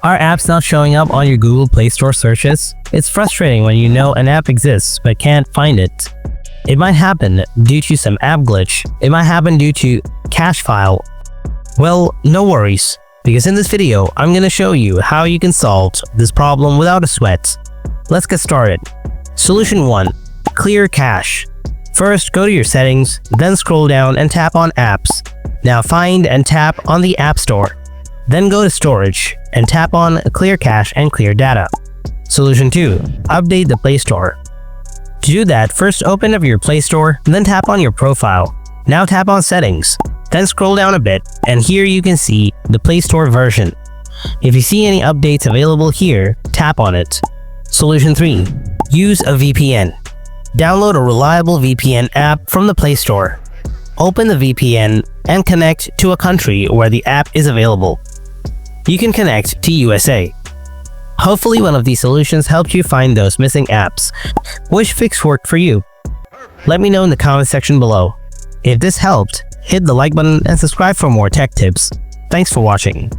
Are apps not showing up on your Google Play Store searches? It's frustrating when you know an app exists but can't find it. It might happen due to some app glitch. It might happen due to cache file. Well, no worries, because in this video, I'm going to show you how you can solve this problem without a sweat. Let's get started. Solution 1. Clear cache. First, go to your settings, then scroll down and tap on apps. Now find and tap on the App Store. Then go to storage and tap on clear cache and clear data. Solution 2. Update the Play Store. To do that, first open up your Play Store, then tap on your profile. Now tap on settings, then scroll down a bit, and here you can see the Play Store version. If you see any updates available here, tap on it. Solution 3. Use a VPN. Download a reliable VPN app from the Play Store. Open the VPN and connect to a country where the app is available. You can connect to USA. Hopefully one of these solutions helped you find those missing apps. Which fix worked for you? Let me know in the comment section below. If this helped, hit the like button and subscribe for more tech tips. Thanks for watching.